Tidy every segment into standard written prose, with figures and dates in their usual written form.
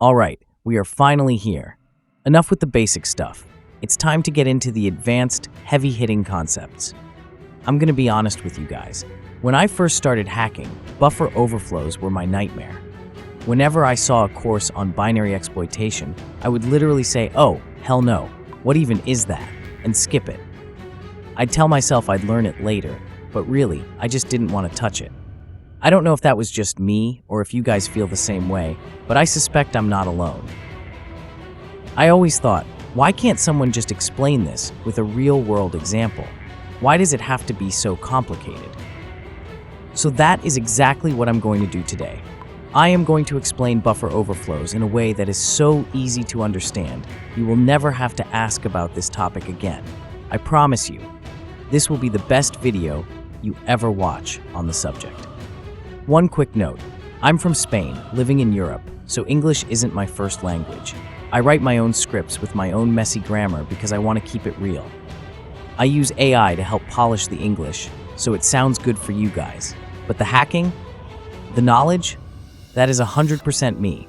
Alright, we are finally here. Enough with the basic stuff. It's time to get into the advanced, heavy-hitting concepts. I'm gonna be honest with you guys. When I first started hacking, buffer overflows were my nightmare. Whenever I saw a course on binary exploitation, I would literally say, "Oh, hell no, what even is that?" and skip it. I'd tell myself I'd learn it later, but really, I just didn't want to touch it. I don't know if that was just me or if you guys feel the same way, but I suspect I'm not alone. I always thought, why can't someone just explain this with a real-world example? Why does it have to be so complicated? So that is exactly what I'm going to do today. I am going to explain buffer overflows in a way that is so easy to understand, you will never have to ask about this topic again. I promise you, this will be the best video you ever watch on the subject. One quick note, I'm from Spain, living in Europe, so English isn't my first language. I write my own scripts with my own messy grammar because I want to keep it real. I use AI to help polish the English, so it sounds good for you guys. But the hacking? The knowledge? That is 100% me.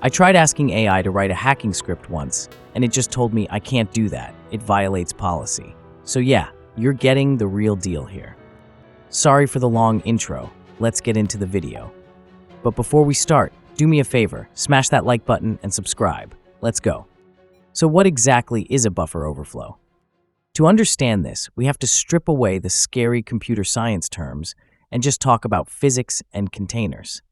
I tried asking AI to write a hacking script once, and it just told me I can't do that. It violates policy. So yeah, you're getting the real deal here. Sorry for the long intro. Let's get into the video. But before we start, do me a favor, smash that like button and subscribe. Let's go. So what exactly is a buffer overflow? To understand this, we have to strip away the scary computer science terms and just talk about physics and containers.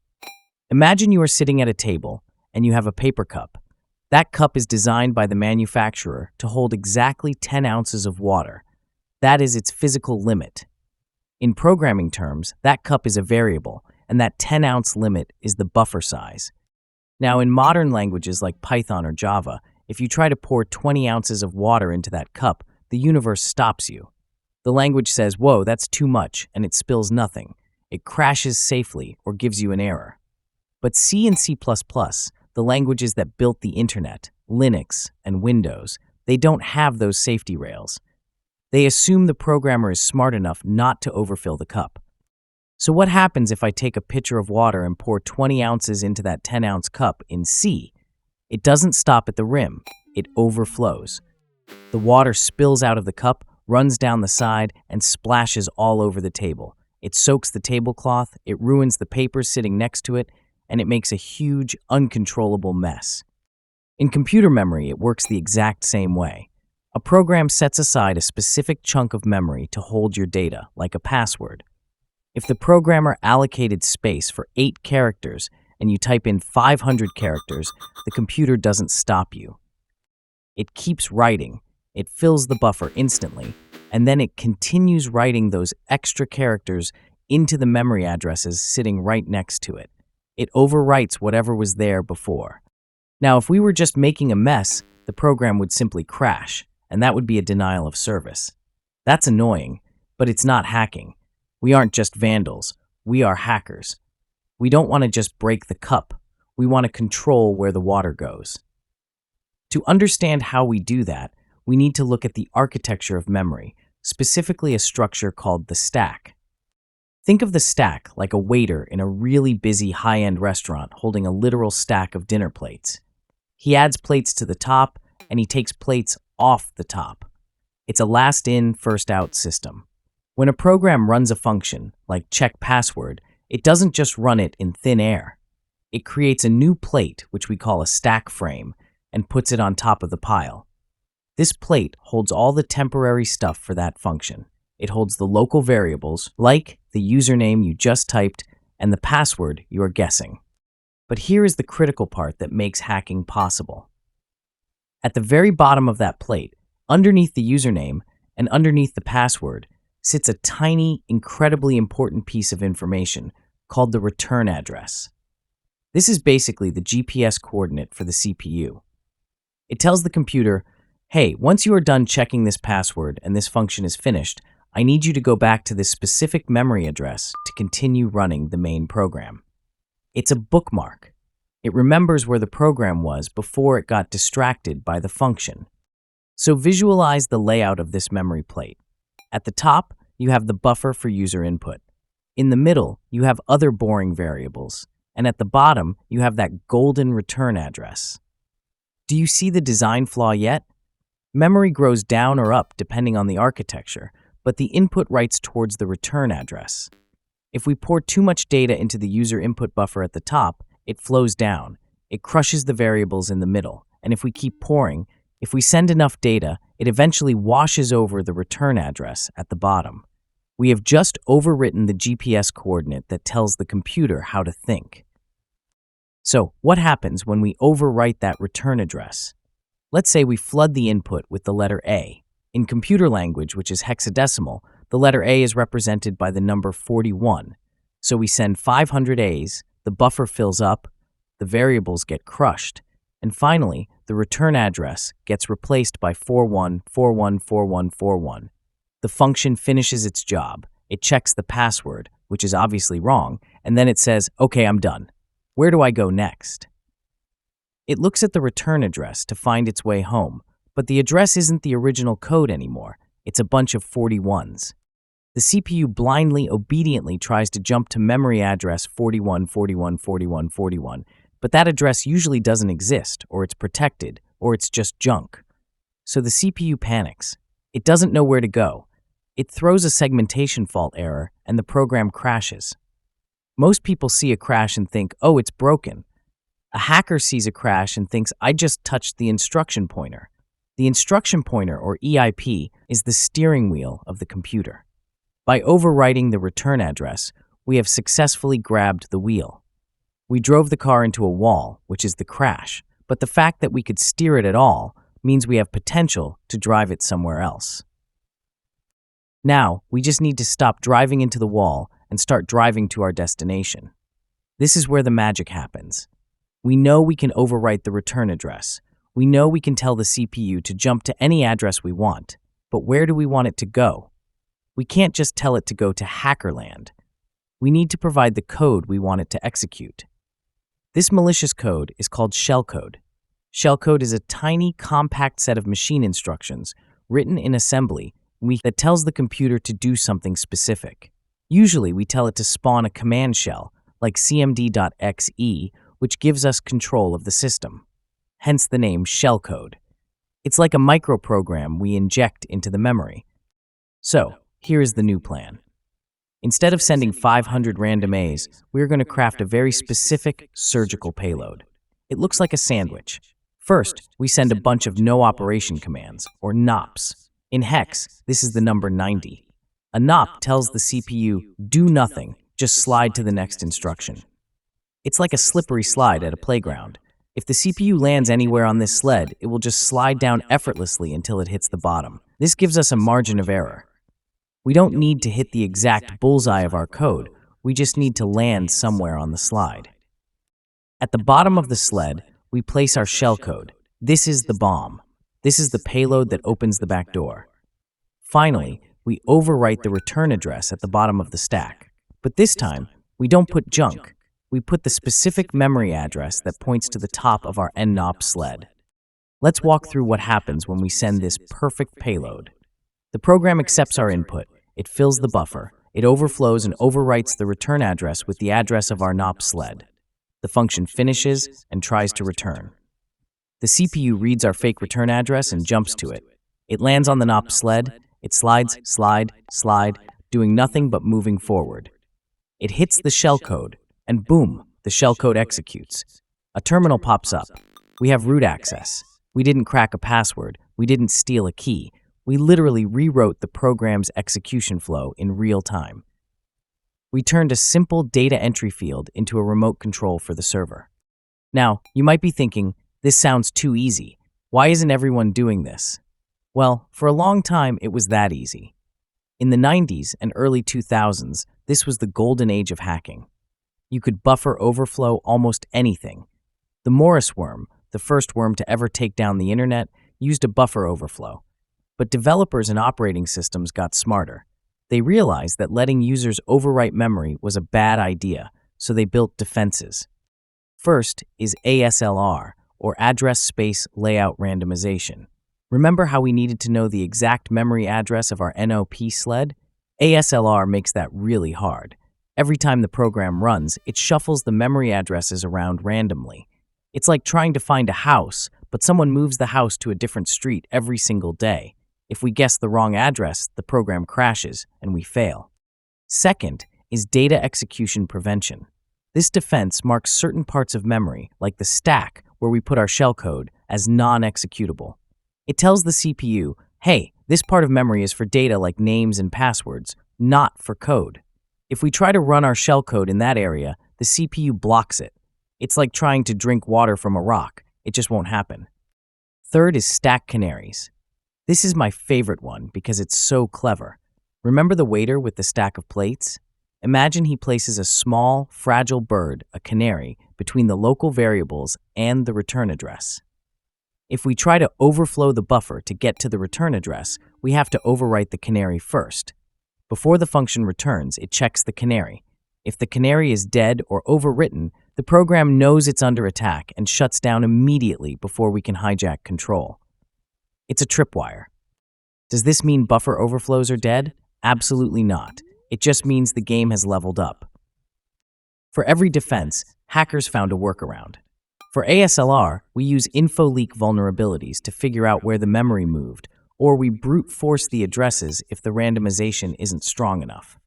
Imagine you are sitting at a table and you have a paper cup. That cup is designed by the manufacturer to hold exactly 10 ounces of water. That is its physical limit. In programming terms, that cup is a variable, and that 10-ounce limit is the buffer size. Now, in modern languages like Python or Java, if you try to pour 20 ounces of water into that cup, the universe stops you. The language says, "Whoa, that's too much," and it spills nothing. It crashes safely or gives you an error. But C and C++, the languages that built the internet, Linux, and Windows, they don't have those safety rails. They assume the programmer is smart enough not to overfill the cup. So what happens if I take a pitcher of water and pour 20 ounces into that 10-ounce cup in C? It doesn't stop at the rim. It overflows. The water spills out of the cup, runs down the side, and splashes all over the table. It soaks the tablecloth, it ruins the papers sitting next to it, and it makes a huge, uncontrollable mess. In computer memory, it works the exact same way. A program sets aside a specific chunk of memory to hold your data, like a password. If the programmer allocated space for 8 characters and you type in 500 characters, the computer doesn't stop you. It keeps writing, it fills the buffer instantly, and then it continues writing those extra characters into the memory addresses sitting right next to it. It overwrites whatever was there before. Now, if we were just making a mess, the program would simply crash, and that would be a denial of service. That's annoying, but it's not hacking. We aren't just vandals, we are hackers. We don't want to just break the cup, we want to control where the water goes. To understand how we do that, we need to look at the architecture of memory, specifically a structure called the stack. Think of the stack like a waiter in a really busy high-end restaurant holding a literal stack of dinner plates. He adds plates to the top, and he takes plates off the top. It's a last-in, first-out system. When a program runs a function, like check password, it doesn't just run it in thin air. It creates a new plate, which we call a stack frame, and puts it on top of the pile. This plate holds all the temporary stuff for that function. It holds the local variables, like the username you just typed and the password you are guessing. But here is the critical part that makes hacking possible. At the very bottom of that plate, underneath the username and underneath the password, sits a tiny, incredibly important piece of information called the return address. This is basically the GPS coordinate for the CPU. It tells the computer, "Hey, once you are done checking this password and this function is finished, I need you to go back to this specific memory address to continue running the main program." It's a bookmark. It remembers where the program was before it got distracted by the function. So visualize the layout of this memory plate. At the top, you have the buffer for user input. In the middle, you have other boring variables. And at the bottom, you have that golden return address. Do you see the design flaw yet? Memory grows down or up depending on the architecture, but the input writes towards the return address. If we pour too much data into the user input buffer at the top, it flows down. It crushes the variables in the middle. And if we keep pouring, if we send enough data, it eventually washes over the return address at the bottom. We have just overwritten the GPS coordinate that tells the computer how to think. So, what happens when we overwrite that return address? Let's say we flood the input with the letter A. In computer language, which is hexadecimal, the letter A is represented by the number 41. So we send 500 A's, the buffer fills up, the variables get crushed, and finally, the return address gets replaced by 41414141. The function finishes its job. It checks the password, which is obviously wrong, and then it says, "Okay, I'm done. Where do I go next?" It looks at the return address to find its way home, but the address isn't the original code anymore. It's a bunch of 41s. The CPU blindly, obediently tries to jump to memory address 41414141, but that address usually doesn't exist, or it's protected, or it's just junk. So the CPU panics. It doesn't know where to go. It throws a segmentation fault error, and the program crashes. Most people see a crash and think, "Oh, it's broken." A hacker sees a crash and thinks, "I just touched the instruction pointer." The instruction pointer, or EIP, is the steering wheel of the computer. By overwriting the return address, we have successfully grabbed the wheel. We drove the car into a wall, which is the crash, but the fact that we could steer it at all means we have potential to drive it somewhere else. Now, we just need to stop driving into the wall and start driving to our destination. This is where the magic happens. We know we can overwrite the return address. We know we can tell the CPU to jump to any address we want, but where do we want it to go? We can't just tell it to go to Hackerland. We need to provide the code we want it to execute. This malicious code is called shellcode. Shellcode is a tiny, compact set of machine instructions written in assembly that tells the computer to do something specific. Usually, we tell it to spawn a command shell, like cmd.exe, which gives us control of the system. Hence the name shellcode. It's like a microprogram we inject into the memory. So, here is the new plan. Instead of sending 500 random A's, we're going to craft a very specific surgical payload. It looks like a sandwich. First, we send a bunch of no-operation commands, or NOPs. In hex, this is the number 90. A NOP tells the CPU, "Do nothing, just slide to the next instruction." It's like a slippery slide at a playground. If the CPU lands anywhere on this sled, it will just slide down effortlessly until it hits the bottom. This gives us a margin of error. We don't need to hit the exact bullseye of our code, we just need to land somewhere on the slide. At the bottom of the sled, we place our shellcode. This is the bomb. This is the payload that opens the back door. Finally, we overwrite the return address at the bottom of the stack. But this time, we don't put junk. We put the specific memory address that points to the top of our NNOP sled. Let's walk through what happens when we send this perfect payload. The program accepts our input, it fills the buffer, it overflows and overwrites the return address with the address of our NOP sled. The function finishes and tries to return. The CPU reads our fake return address and jumps to it. It lands on the NOP sled, it slides, slide, doing nothing but moving forward. It hits the shellcode, and boom, the shellcode executes. A terminal pops up. We have root access. We didn't crack a password. We didn't steal a key. We literally rewrote the program's execution flow in real time. We turned a simple data entry field into a remote control for the server. Now, you might be thinking, this sounds too easy. Why isn't everyone doing this? Well, for a long time, it was that easy. In the 90s and early 2000s, this was the golden age of hacking. You could buffer overflow almost anything. The Morris worm, the first worm to ever take down the internet, used a buffer overflow. But developers and operating systems got smarter. They realized that letting users overwrite memory was a bad idea, so they built defenses. First is ASLR, or Address Space Layout Randomization. Remember how we needed to know the exact memory address of our NOP sled? ASLR makes that really hard. Every time the program runs, it shuffles the memory addresses around randomly. It's like trying to find a house, but someone moves the house to a different street every single day. If we guess the wrong address, the program crashes and we fail. Second is data execution prevention. This defense marks certain parts of memory, like the stack, where we put our shellcode, as non-executable. It tells the CPU, hey, this part of memory is for data like names and passwords, not for code. If we try to run our shellcode in that area, the CPU blocks it. It's like trying to drink water from a rock. It just won't happen. Third is stack canaries. This is my favorite one because it's so clever. Remember the waiter with the stack of plates? Imagine he places a small, fragile bird, a canary, between the local variables and the return address. If we try to overflow the buffer to get to the return address, we have to overwrite the canary first. Before the function returns, it checks the canary. If the canary is dead or overwritten, the program knows it's under attack and shuts down immediately before we can hijack control. It's a tripwire. Does this mean buffer overflows are dead? Absolutely not. It just means the game has leveled up. For every defense, hackers found a workaround. For ASLR, we use info leak vulnerabilities to figure out where the memory moved, or we brute force the addresses if the randomization isn't strong enough.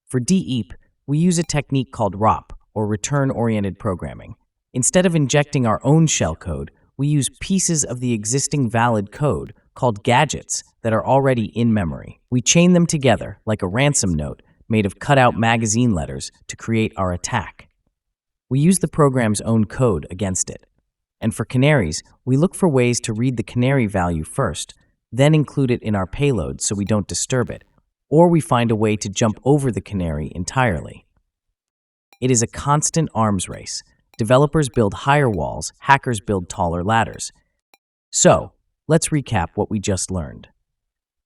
For DEEP, we use a technique called ROP, or return-oriented programming. Instead of injecting our own shellcode, we use pieces of the existing valid code, called gadgets, that are already in memory. We chain them together, like a ransom note, made of cut-out magazine letters, to create our attack. We use the program's own code against it. And for canaries, we look for ways to read the canary value first, then include it in our payload so we don't disturb it, or we find a way to jump over the canary entirely. It is a constant arms race. Developers build higher walls, hackers build taller ladders. So, let's recap what we just learned.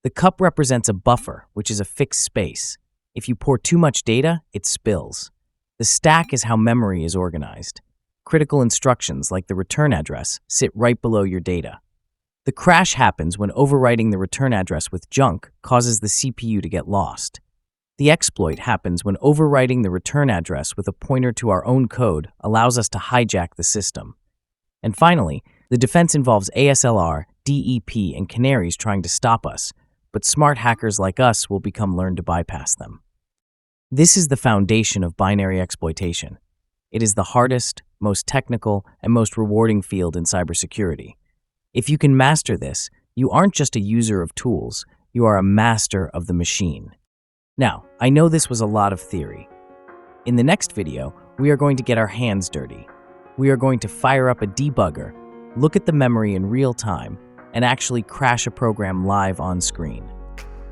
The cup represents a buffer, which is a fixed space. If you pour too much data, it spills. The stack is how memory is organized. Critical instructions, like the return address, sit right below your data. The crash happens when overwriting the return address with junk causes the CPU to get lost. The exploit happens when overwriting the return address with a pointer to our own code allows us to hijack the system. And finally, the defense involves ASLR, DEP, and canaries trying to stop us, but smart hackers like us will become learned to bypass them. This is the foundation of binary exploitation. It is the hardest, most technical, and most rewarding field in cybersecurity. If you can master this, you aren't just a user of tools, you are a master of the machine. Now, I know this was a lot of theory. In the next video, we are going to get our hands dirty. We are going to fire up a debugger, look at the memory in real time, and actually crash a program live on screen.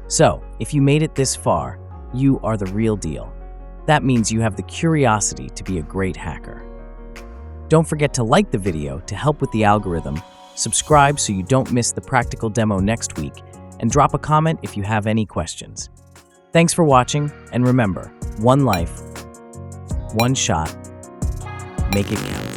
So, if you made it this far, you are the real deal. That means you have the curiosity to be a great hacker. Don't forget to like the video to help with the algorithm, subscribe so you don't miss the practical demo next week, and drop a comment if you have any questions. Thanks for watching, and remember, one life, one shot, make it count.